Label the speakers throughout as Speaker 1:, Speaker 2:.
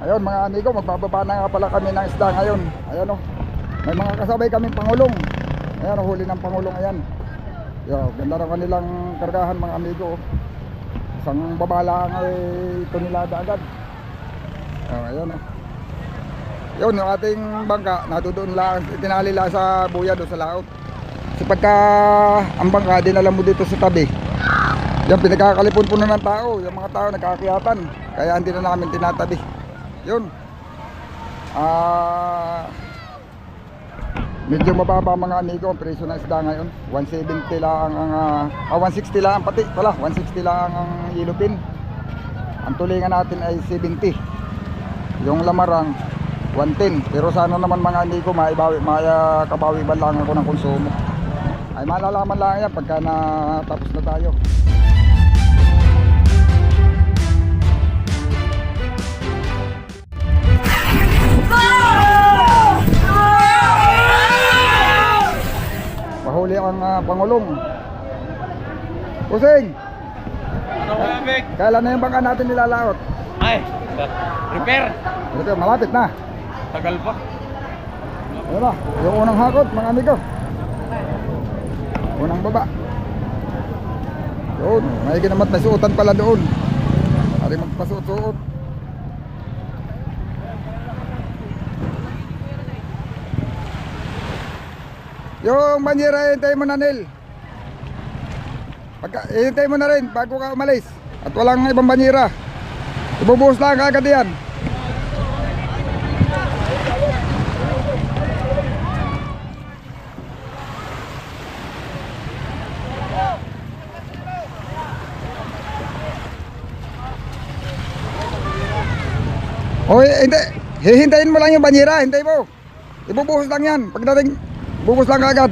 Speaker 1: Ayun mga amigo, magbababa na nga pala kami ng isda ngayon. Ayan o, may mga kasabay kaming pangulong. Ayan o, huli ng pangulong. Ayan, yo, ganda ng kanilang kargahan mga amigo. Isang babala ay tonelada agad. Ayan o. Yun, yung ating bangka nadudoon lang, itinali lang sa buya doon sa laot. Kasi pagka ang bangka dinala mo dito sa tabi, yan pinagkakalipon po na ng tao. Yung mga tao nagkakiyatan, kaya hindi na namin tinatabi. Yun, medyo mababa mga amigo ang presyo ng isda ngayon. 170 lang ang 160 lang pati pala, 160 lang ang yellowfin. Ang tulingan natin ay 70. Yung lamarang 110. Pero sana naman mga amigo kabawi ba lang ako ng konsumo. Ay malalaman lang yan pagka natapos na tayo. Mahuli ang pangulong. Kusing! Kailan na yung bangka natin nilalaot?
Speaker 2: Ay, repair.
Speaker 1: Repair, malapit na.
Speaker 2: Tagal pa.
Speaker 1: Ayun na, yung unang hakot mga amigo. Unang baba. Doon, may ginamat may suotan pala doon. Hari magpasuot-suot. Yung banyera, hintay mo na Nel. Hintay mo na rin bago ka umalis. At walang ibang banyera. Ibubuhos lang agad yan. Oy, hindi. Hihintayin mo lang yung banyera, hintay mo. Ibubuhos lang yan. Pagdating, bubuhos lang agad.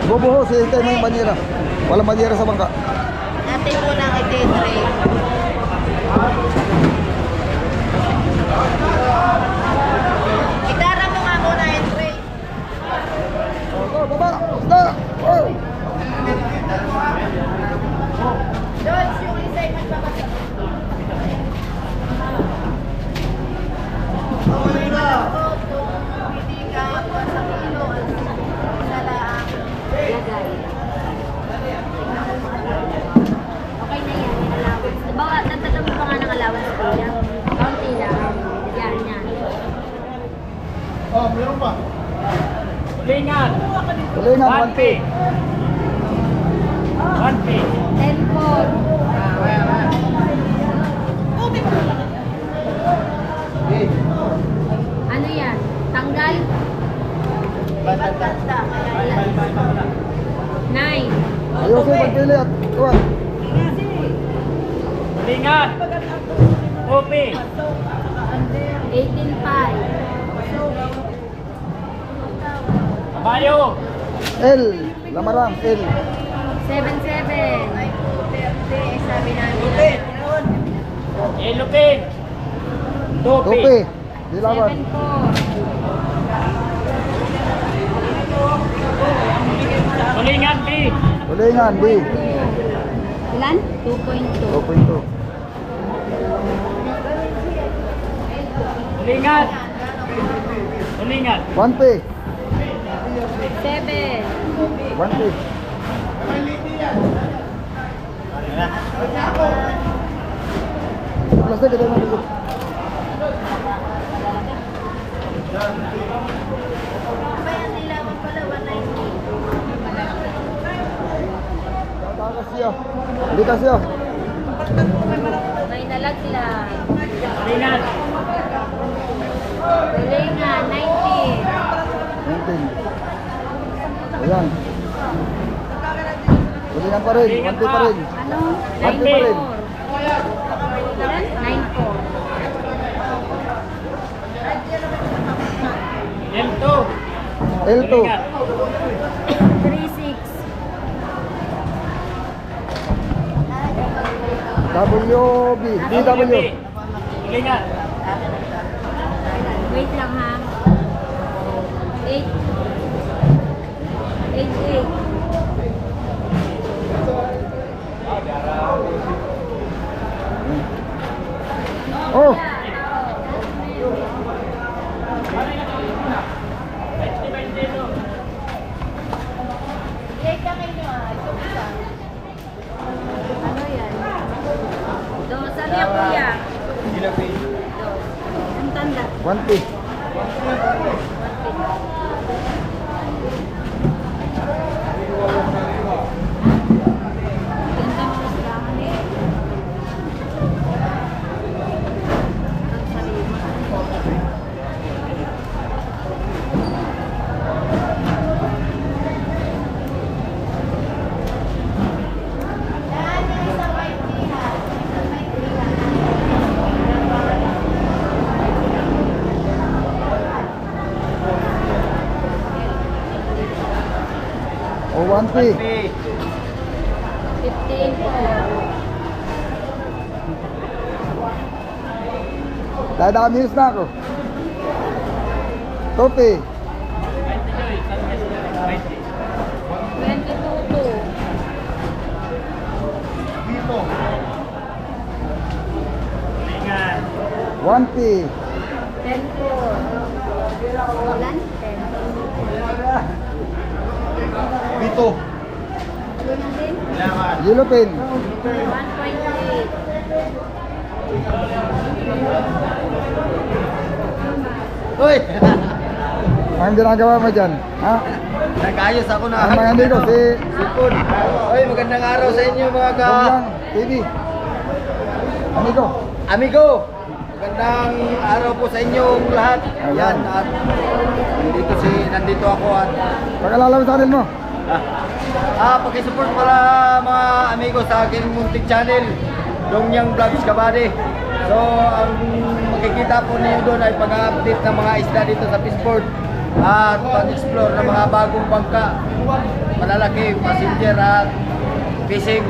Speaker 1: Ibubuhos, hihintay mo yung banyera. Walang banyera sa bangka.
Speaker 3: Natin muna kay Tedre. Itara mo nga muna, Tedre.
Speaker 1: Baba! Isda! Oh!
Speaker 3: George, yung isa ay magbabasa. Okay na. Hindi ka sa kilo. Isa lang. Lagay. Okay na yan. Allowance. Diba, nagtatapos pa nga ng allowance ko yan. Kaunti lang. Yan, yan.
Speaker 2: Oh, meron pa. Tulingan.
Speaker 1: Tulingan, 1P.
Speaker 2: 1P.
Speaker 3: 10 po. Ano yan? Tanggal? 9.
Speaker 1: Ayusin, pagpili at tuwan.
Speaker 2: Tulingan. OP.
Speaker 3: 18.5.
Speaker 2: Kabayo.
Speaker 1: L, lamarang, L.
Speaker 3: 7.7. Sabi namin.
Speaker 2: Yellowfin. 2P.
Speaker 1: Tupi, dilawan.
Speaker 3: 7.4.
Speaker 2: Tulingan B.
Speaker 1: Tulingan, B.
Speaker 3: Ilan? 2.2.
Speaker 1: 2.2.
Speaker 2: Tulingan. Tulingan.
Speaker 1: 1P.
Speaker 3: 7.
Speaker 1: 1P. Plastic, kita na dito.
Speaker 3: Bayan nila pala 190.
Speaker 1: Takas siya. Hindi ka siya.
Speaker 3: May nalaglag.
Speaker 2: Tulingan.
Speaker 3: Tulingan, 19.
Speaker 1: 19. Ayan. Tulingan pa rin. 1P pa rin.
Speaker 3: Ano?
Speaker 1: 1P pa rin.
Speaker 3: 9.4.
Speaker 2: L2.
Speaker 1: L2.
Speaker 3: 3.6.
Speaker 1: WB. DW.
Speaker 2: Tulingan.
Speaker 3: Wait lang ha. 8. 8.8. Ano yan? Dos. Ano yan, kuya?
Speaker 2: Ilupin.
Speaker 3: Dos. Ang tanda.
Speaker 1: 1P.
Speaker 3: Ganda ng listahan eh. Ang sarili.
Speaker 1: O 1P.
Speaker 3: 15 po.
Speaker 1: Dadamius na ako. 2P.
Speaker 3: 22 po.
Speaker 2: Tulingan.
Speaker 1: 1P.
Speaker 3: 10 po. Ulan? 10.
Speaker 1: Dito.
Speaker 3: Ulan din?
Speaker 1: Yellow pin.
Speaker 3: 1.8.
Speaker 4: Uy!
Speaker 1: Anong ginagawa mo dyan? Ha?
Speaker 4: Nag-ayos ako na.
Speaker 1: Ang mga amigo, si
Speaker 4: Sipon. Uy, magandang araw sa inyo mga
Speaker 1: Dongyang TV. Amigo.
Speaker 4: amigo. Magandang araw po sa inyong lahat.
Speaker 1: Ayan.
Speaker 4: Yan, at nandito ako at
Speaker 1: Pag-alala mo sa kanil mo.
Speaker 4: pakisupport pala mga amigo sa aking muntik channel, Dongyang Vlogs Kabady. So, ang makikita po niyo doon ay pag-update ng mga isda dito sa Fishport at pag-explore ng mga bagong bangka, malalaki, passenger at fishing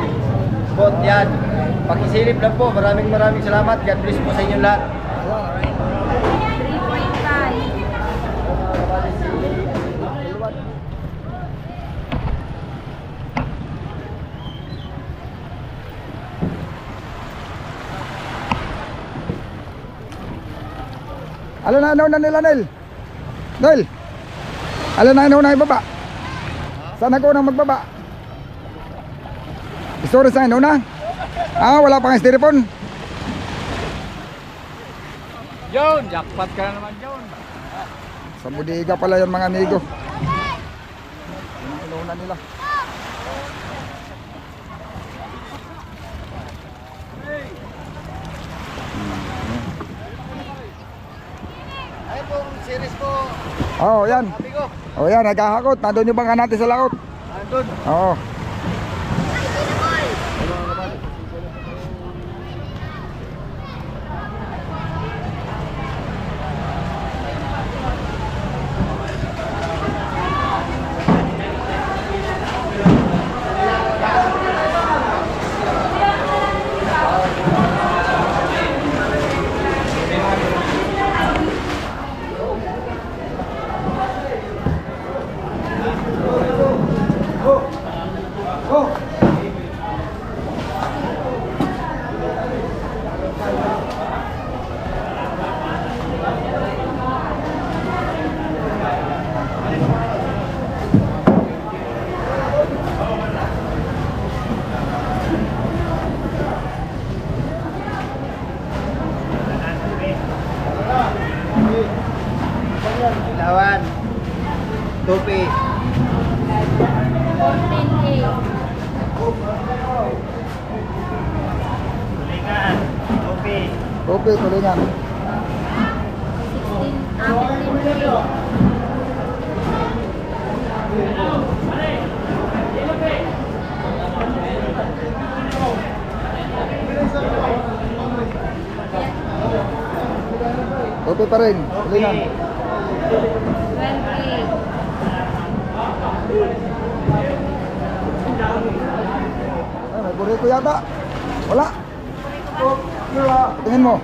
Speaker 4: boat yan. Pakisilip lang po. Maraming salamat. God bless po sa inyo lahat.
Speaker 3: 3.5.
Speaker 1: Alam na na nila, Nel. Nel. Alam na ibaba. Saan ako nang magbaba? Isura sa na. Wala pang styrofoam.
Speaker 2: John, jackpot ka na naman, John.
Speaker 1: Sa budiga pala yung mga amigo. Inuna nila.
Speaker 4: Ay pong series po,
Speaker 1: Yan.
Speaker 4: amigo.
Speaker 1: Yan, nagkakakot. Nandun yung bangka natin sa laot.
Speaker 4: Andun.
Speaker 1: Oo.
Speaker 4: Lawan. Tupi.
Speaker 3: 14K.
Speaker 2: Tulingan. Tupi.
Speaker 1: Kopi, tulingan.
Speaker 3: 15K.
Speaker 1: Kopi pa rin, tulingan.
Speaker 3: 20.
Speaker 1: May burrito yata. Wala. Tingin mo.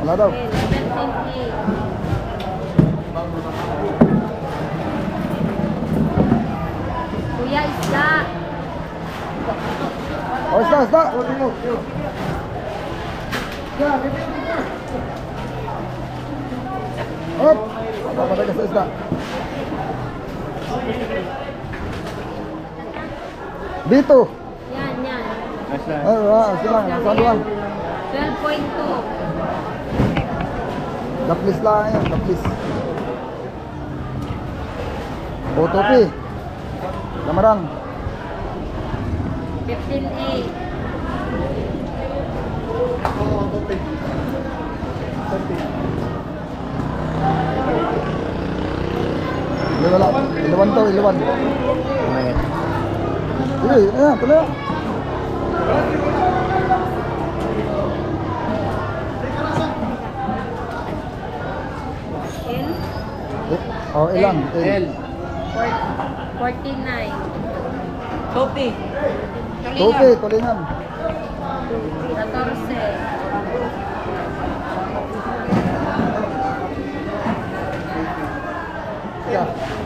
Speaker 1: Wala daw.
Speaker 3: 17K. Kuya, isda.
Speaker 1: Isda. Hop. Papatay ka sa isda. Dito.
Speaker 3: Yan, yan.
Speaker 2: Nasa.
Speaker 1: Sila, nasaan lang.
Speaker 3: 12.2.
Speaker 1: Daplis lang yan, daplis. Otopi. Lamarang.
Speaker 3: 15.8.
Speaker 1: Ilawan to, ilawan. Sige, ayan, tuloy.
Speaker 3: L.
Speaker 1: Oh, ilan?
Speaker 4: L.
Speaker 3: 49.
Speaker 4: Topi.
Speaker 1: Topi, tulingan.
Speaker 3: 14.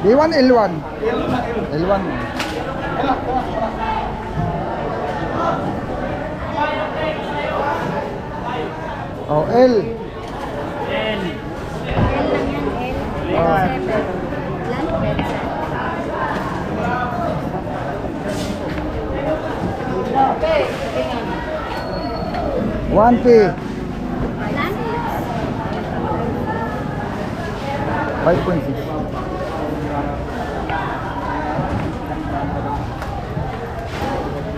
Speaker 1: D1, L1. L1. Oh, L.
Speaker 3: L lang yan, L.
Speaker 1: Ah.
Speaker 3: 7. Ilan?
Speaker 1: 1P.
Speaker 3: Ilan?
Speaker 1: 5.6.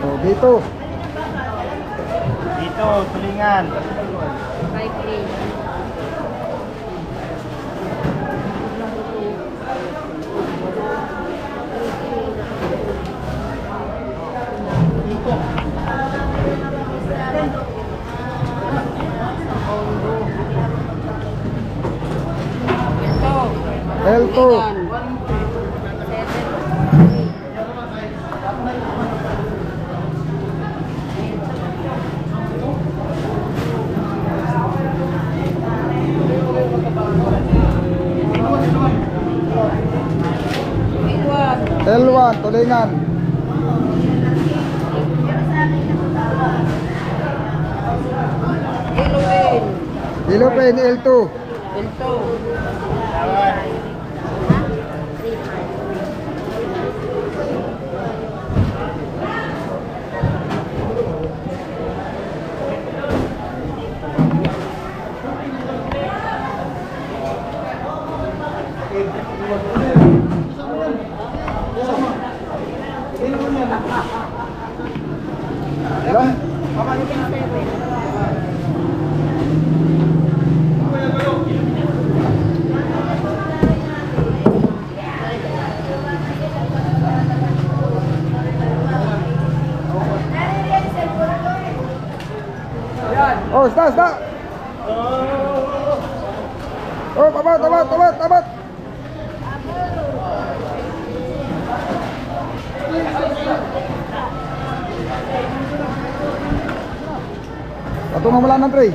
Speaker 1: Oh, dito.
Speaker 2: Dito, tulingan.
Speaker 3: 5.8.
Speaker 1: L2.
Speaker 3: 7.
Speaker 1: L1, tulingan. Ilupin, L2. Ilan? Oh, stop. Oh, tabat. Patungan mo lang ng tray.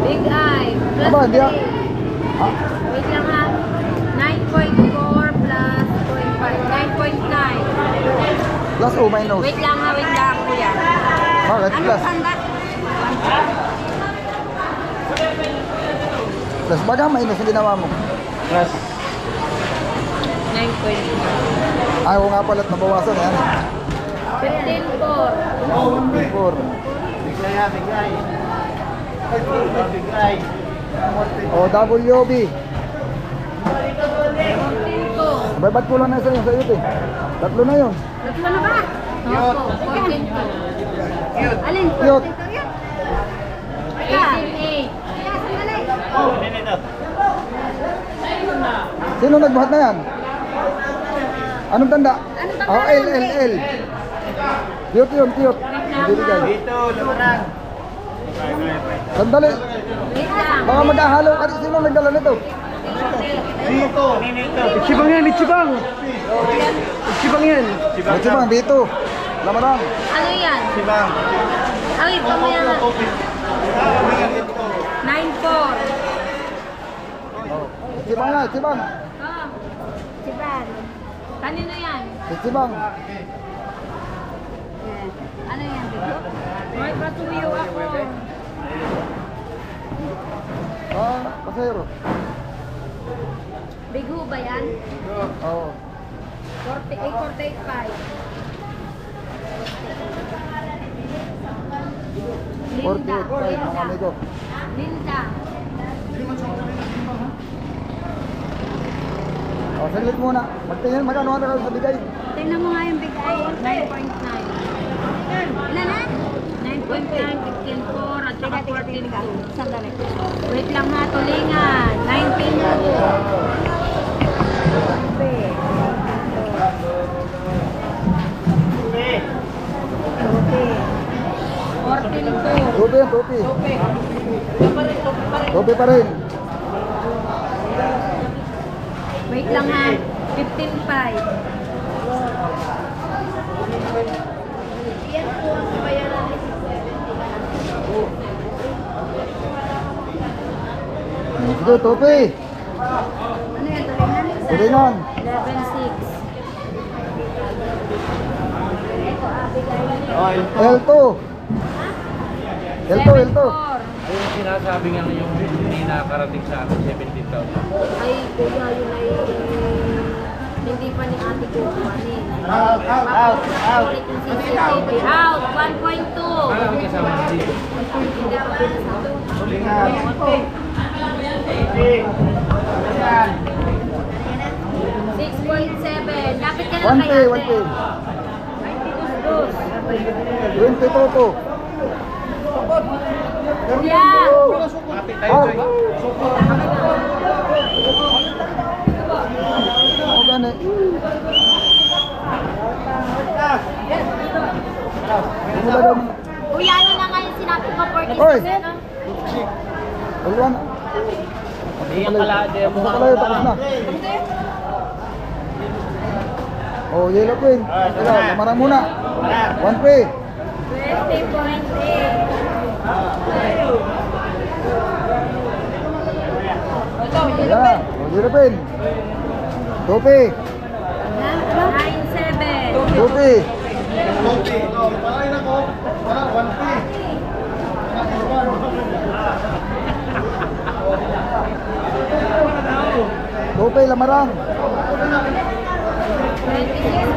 Speaker 3: Big Eye. Plus
Speaker 1: Aba, di
Speaker 3: 3.
Speaker 1: ah.
Speaker 3: Wait lang ha. 9.4 plus 0.5. 9.9.
Speaker 1: Plus o minus.
Speaker 3: Wait lang ha, kuya.
Speaker 1: Bakit?
Speaker 3: Ano
Speaker 1: Plus.
Speaker 3: tanda?
Speaker 1: Plus baga minus yung ginawa mo.
Speaker 2: Plus.
Speaker 3: 9.9.
Speaker 1: Ayaw nga pala't nabawasan yan.
Speaker 3: 15.4.
Speaker 1: 4.
Speaker 2: Biglay. Biglay.
Speaker 1: O, WB.
Speaker 3: 14.2.
Speaker 1: Sabay ba't kulang na sa iyo, te? Tatlo na yun.
Speaker 3: Tatlo na ba? Opo, 14.2. Alin?
Speaker 1: Cute.
Speaker 3: 18.8.
Speaker 1: Sino nagbuhat na yan? Anong tanda?
Speaker 3: Anong tanda
Speaker 1: Oh,
Speaker 3: yan?
Speaker 1: L. Cute yun. Bibigay.
Speaker 2: Dito, lamarang.
Speaker 1: Sandali.
Speaker 3: Wait lang.
Speaker 1: Baka maghahalo ka. Sino nagdala nito?
Speaker 2: Dito. Ninito.
Speaker 4: Ichibang yan.
Speaker 2: Ichibang yan.
Speaker 1: O, Chibang, dito. Lamarang.
Speaker 3: Ano yan?
Speaker 2: Chibang.
Speaker 3: Ay, ito mo yan. 9.4.
Speaker 1: Chibang nga, Chibang.
Speaker 3: Oh. Siban. Kanino yan?
Speaker 1: Chibang.
Speaker 3: Yan. Ano yan, Bigo? May patuyo ako.
Speaker 1: Pasero.
Speaker 3: Bigo ba yan?
Speaker 1: Oo.
Speaker 3: 48.5.
Speaker 1: 48.5 mga amigo.
Speaker 3: Linda.
Speaker 1: O, saglit muna. Magtingin, magkano ang sa bigay?
Speaker 3: Tingnan mo nga yung big eye. 9.9. Ilan na? 9.9, 15.4 at saka 14.2. Sandali. Wait lang ha, tulingan. 14.2.
Speaker 1: Tupi yan, tupi. Tupi pa rin.
Speaker 3: Wait lang ha, 15.5.
Speaker 1: Sige, tupi.
Speaker 3: Ano yan, tulingan?
Speaker 1: Tulingan.
Speaker 3: 11.6.
Speaker 1: L2. L2.
Speaker 3: 7.4.
Speaker 5: Yung sinasabi nga yung hindi nakarating sa akin, 17,000.
Speaker 3: Ay, kuya, yun ay hindi pa ni ate ko kuhanin.
Speaker 2: Out.
Speaker 3: Ulit yung CCTV. Out, 1.2.
Speaker 5: Parang kasama na dito.
Speaker 3: Hindi ako kasama.
Speaker 2: Tulingan. Tulingan.
Speaker 3: 6.7. Lapit ka na
Speaker 1: 1P,
Speaker 3: kay ate.
Speaker 1: 1P.
Speaker 3: 22.
Speaker 1: 22.
Speaker 3: Kuya!
Speaker 1: Oh. Oh, gani. Wala daw.
Speaker 3: Kuya, ano na nga yung sinabi ko? 40
Speaker 1: Oy!
Speaker 3: ano?
Speaker 1: Wala na.
Speaker 5: Yung kalade mo.
Speaker 1: Tapos pala yun, tapos na. Oh, yellow queen. Teka, lamarang muna. 1P.
Speaker 3: 20.8.
Speaker 1: Ayan. Oh, yellow queen. 2P.
Speaker 3: 9.7.
Speaker 1: 2P. Tupi, lamarang.
Speaker 3: 26.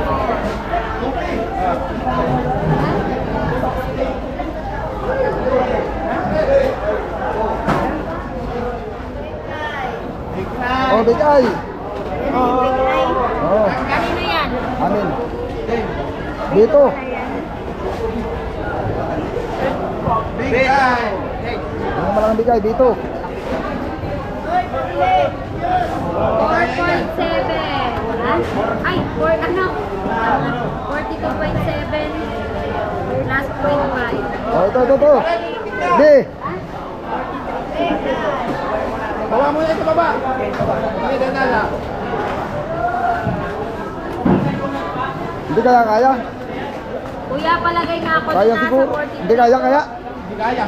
Speaker 1: Oh, big eye. Oh,
Speaker 3: Kanino yan?
Speaker 1: amin. Dito.
Speaker 2: Big eye.
Speaker 1: Yung malang big eye, dito.
Speaker 3: 4.7. Ha? Ay, 4, ano? 42.7 plus 0.5.
Speaker 1: Oh, ito. B.
Speaker 2: Bawa mo yan sa baba. May danala.
Speaker 1: Hindi kaya?
Speaker 3: Kuya, palagay nga ako
Speaker 1: Kaya
Speaker 3: nasa
Speaker 1: siguro.
Speaker 3: 42.
Speaker 1: Hindi kaya?
Speaker 2: Hindi kaya.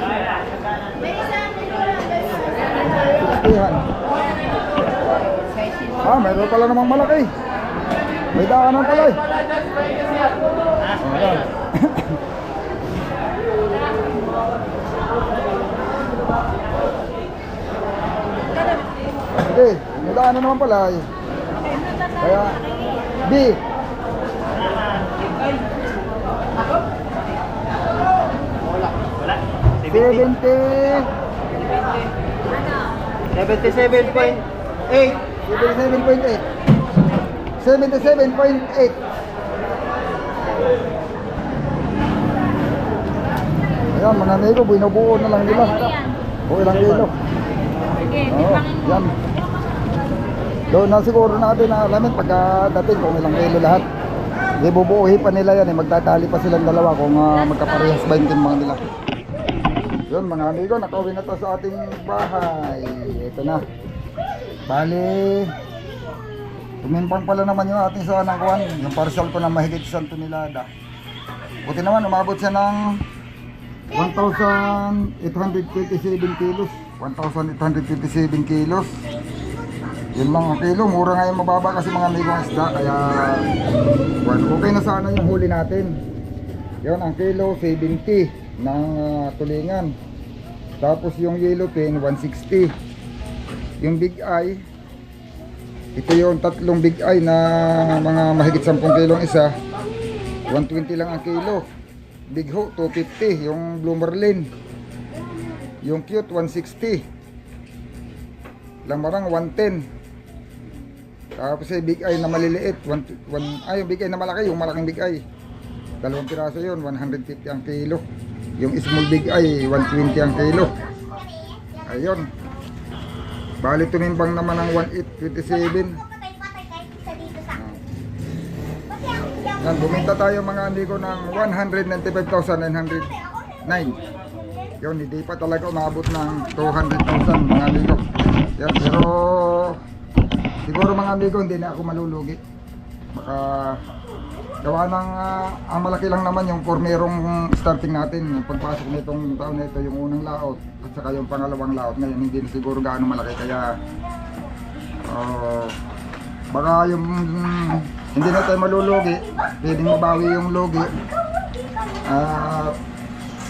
Speaker 1: Ihan. Ah, mayroon pala namang malaki. May daanan pala eh. Oh, yan. Sige, may daanan naman pala eh. Kaya, B.
Speaker 2: Wala.
Speaker 1: 70.
Speaker 2: 77.8.
Speaker 1: 77.8. 77.8. Ayan mga amigo, binubuo na lang nila.
Speaker 3: Ano yan?
Speaker 1: O ilang kilo.
Speaker 3: Sige,
Speaker 1: Oo,
Speaker 3: bibangin mo.
Speaker 1: yan. Doon na siguro natin na alamin pagkadating kung ilang kilo lahat. Ibubuuhi pa nila yan eh. Magtatali pa silang dalawa kung magkaparehas ba yung timbang nila. Yun mga amigo, nakauwi na to sa ating bahay. Ito na. Bali, tumimpang pala naman yung ating sa kuwan. Yung parcel ko na mahigit 1 tonelada. Buti naman, umabot siya ng 1,827 kilos. 1,827 kilos. Yun lang ang kilo. Mura nga yung mababa kasi mga amigo ng isda. Kaya okay na sana yung huli natin. Yun ang kilo, 70 ng tulingan. Tapos yung yellow pin, 160. Yung big eye, Ito yung tatlong big eye na mga mahigit 10 kilong isa. 120 lang ang kilo. Big Ho 250, yung Blue Marlin. Yung cute 160. Lamarang 110. Tapos yung big eye na maliliit, yung big eye na malaki, yung malaking big eye. 2 piraso yun, 150 ang kilo. Yung small big eye, 120 ang kilo. Ayun. Bali tumimbang naman ng 1827. Yan, bumenta tayo mga amigo ng 195,909. Yun, hindi pa talaga umabot ng 200,000 mga amigo. Yan, pero siguro mga amigo hindi na ako malulugi. Baka gawa ng ang malaki lang naman yung formerong starting natin. Yung pagpasok nitong taon na ito, yung unang laot at saka yung pangalawang laot. Ngayon hindi na siguro gaano malaki, kaya baka yung hindi na tayo malulugi, pwedeng mabawi yung lugi.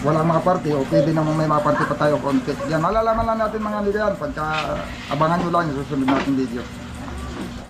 Speaker 1: Walang mga party o pwede namang may mga party pa tayo konti. Yan, malalaman lang natin mga amigo yan pagka abangan nyo lang yung susunod natin video.